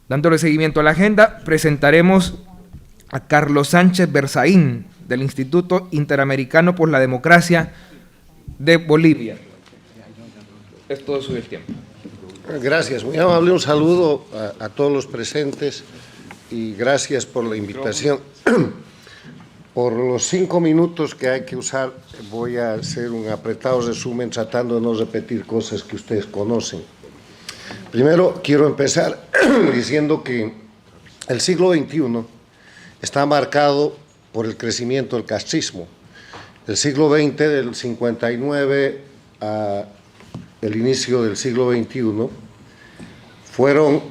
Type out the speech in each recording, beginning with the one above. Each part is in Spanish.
Dándole seguimiento a la agenda, presentaremos a Carlos Sánchez Berzaín, del Instituto Interamericano por la Democracia de Bolivia. Es todo suyo el tiempo. Gracias, muy amable. Un saludo a todos los presentes y gracias por la invitación. Por los 5 minutos que hay que usar, voy a hacer un apretado resumen tratando de no repetir cosas que ustedes conocen. Primero, quiero empezar diciendo que el siglo XXI está marcado por el crecimiento del castrismo. El siglo XX, del 59 a el inicio del siglo XXI, fueron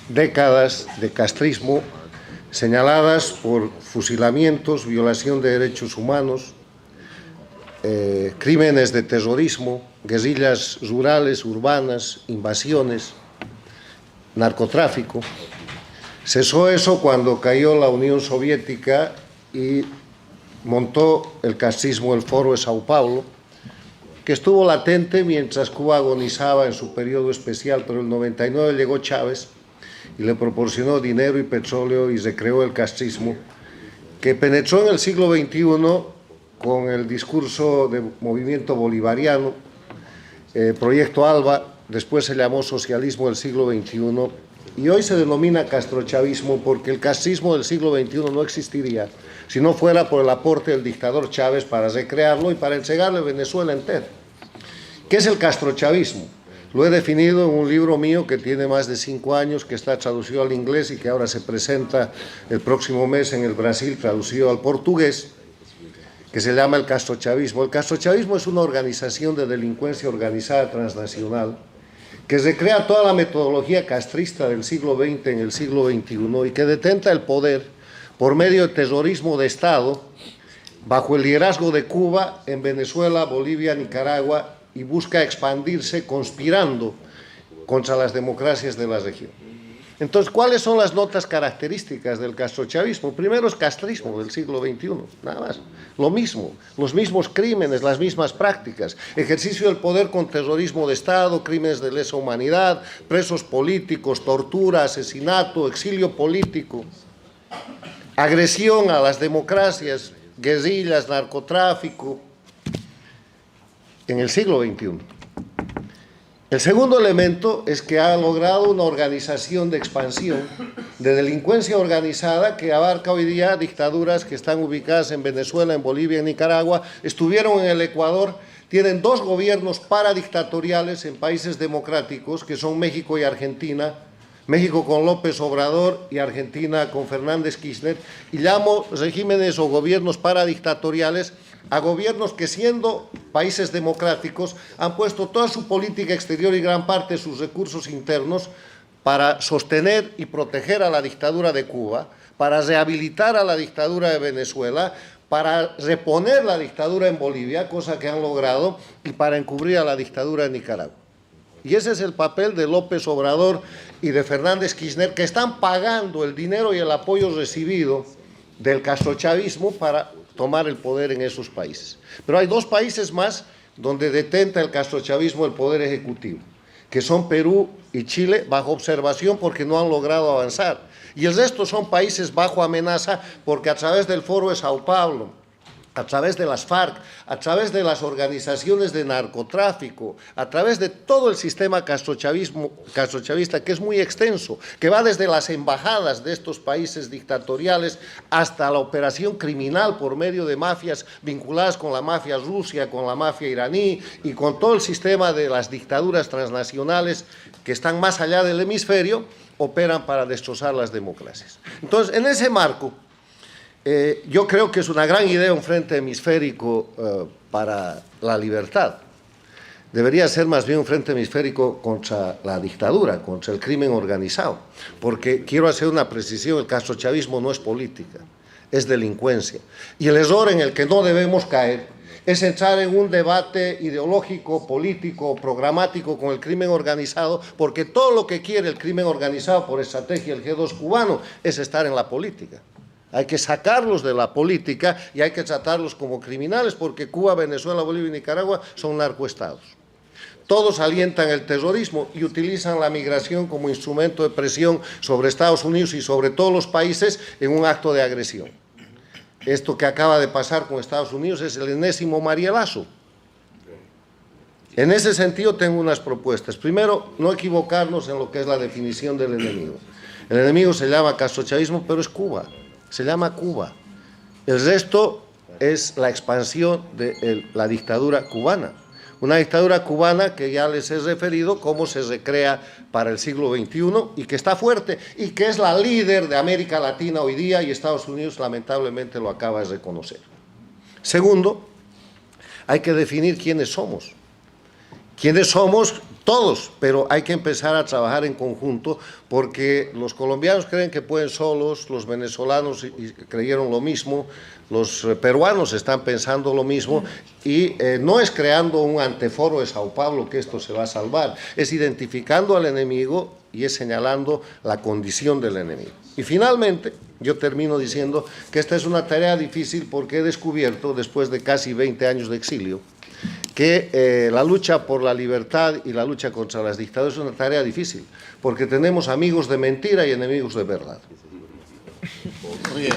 décadas de castrismo señaladas por fusilamientos, violación de derechos humanos, crímenes de terrorismo, guerrillas rurales, urbanas, invasiones, narcotráfico. Cesó eso cuando cayó la Unión Soviética y montó el castrismo el Foro de Sao Paulo, que estuvo latente mientras Cuba agonizaba en su periodo especial, pero en el 99 llegó Chávez y le proporcionó dinero y petróleo y recreó el castrismo, que penetró en el siglo XXI con el discurso de movimiento bolivariano, Proyecto ALBA, después se llamó socialismo del siglo XXI, y hoy se denomina castrochavismo porque el castrismo del siglo XXI no existiría si no fuera por el aporte del dictador Chávez para recrearlo y para entregarle Venezuela entera. ¿Qué es el castrochavismo? Lo he definido en un libro mío que tiene más de 5 años, que está traducido al inglés y que ahora se presenta el próximo mes en el Brasil, traducido al portugués, que se llama el castrochavismo. El castrochavismo es una organización de delincuencia organizada transnacional que recrea toda la metodología castrista del siglo XX en el siglo XXI y que detenta el poder por medio de terrorismo de Estado bajo el liderazgo de Cuba en Venezuela, Bolivia, Nicaragua, y busca expandirse conspirando contra las democracias de la región. Entonces, ¿cuáles son las notas características del castrochavismo? Primero es castrismo del siglo XXI, nada más. Lo mismo, los mismos crímenes, las mismas prácticas. Ejercicio del poder con terrorismo de Estado, crímenes de lesa humanidad, presos políticos, tortura, asesinato, exilio político, agresión a las democracias, guerrillas, narcotráfico, en el siglo XXI. El segundo elemento es que ha logrado una organización de expansión de delincuencia organizada que abarca hoy día dictaduras que están ubicadas en Venezuela, en Bolivia, en Nicaragua, estuvieron en el Ecuador, tienen 2 gobiernos paradictatoriales en países democráticos, que son México y Argentina, México con López Obrador y Argentina con Fernández Kirchner, y llamo regímenes o gobiernos paradictatoriales a gobiernos que, siendo países democráticos, han puesto toda su política exterior y gran parte de sus recursos internos para sostener y proteger a la dictadura de Cuba, para rehabilitar a la dictadura de Venezuela, para reponer la dictadura en Bolivia, cosa que han logrado, y para encubrir a la dictadura de Nicaragua. Y ese es el papel de López Obrador y de Fernández Kirchner, que están pagando el dinero y el apoyo recibido del castrochavismo para tomar el poder en esos países. Pero hay 2 países más donde detenta el castrochavismo el poder ejecutivo, que son Perú y Chile, bajo observación porque no han logrado avanzar. Y el resto son países bajo amenaza porque a través del Foro de Sao Paulo, a través de las FARC, a través de las organizaciones de narcotráfico, a través de todo el sistema castrochavista, que es muy extenso, que va desde las embajadas de estos países dictatoriales hasta la operación criminal por medio de mafias vinculadas con la mafia rusa, con la mafia iraní y con todo el sistema de las dictaduras transnacionales que están más allá del hemisferio, operan para destrozar las democracias. Entonces, en ese marco, yo creo que es una gran idea un frente hemisférico para la libertad. Debería ser más bien un frente hemisférico contra la dictadura, contra el crimen organizado, porque quiero hacer una precisión: el castrochavismo no es política, es delincuencia. Y el error en el que no debemos caer es entrar en un debate ideológico, político, programático con el crimen organizado, porque todo lo que quiere el crimen organizado por estrategia del G2 cubano es estar en la política. Hay que sacarlos de la política y hay que tratarlos como criminales, porque Cuba, Venezuela, Bolivia y Nicaragua son narcoestados. Todos alientan el terrorismo y utilizan la migración como instrumento de presión sobre Estados Unidos y sobre todos los países en un acto de agresión. Esto que acaba de pasar con Estados Unidos es el enésimo marielazo. En ese sentido tengo unas propuestas. Primero, no equivocarnos en lo que es la definición del enemigo. El enemigo se llama castrochavismo, pero es Cuba. Se llama Cuba. El resto es la expansión de la dictadura cubana. Una dictadura cubana que ya les he referido cómo se recrea para el siglo XXI y que está fuerte y que es la líder de América Latina hoy día y Estados Unidos lamentablemente lo acaba de reconocer. Segundo, hay que definir quiénes somos. ¿Quiénes somos? Todos, pero hay que empezar a trabajar en conjunto porque los colombianos creen que pueden solos, los venezolanos creyeron lo mismo, los peruanos están pensando lo mismo y no es creando un anteforo de Sao Paulo que esto se va a salvar, es identificando al enemigo y es señalando la condición del enemigo. Y finalmente, yo termino diciendo que esta es una tarea difícil porque he descubierto, después de casi 20 años de exilio, que la lucha por la libertad y la lucha contra las dictaduras es una tarea difícil, porque tenemos amigos de mentira y enemigos de verdad. Muy bien.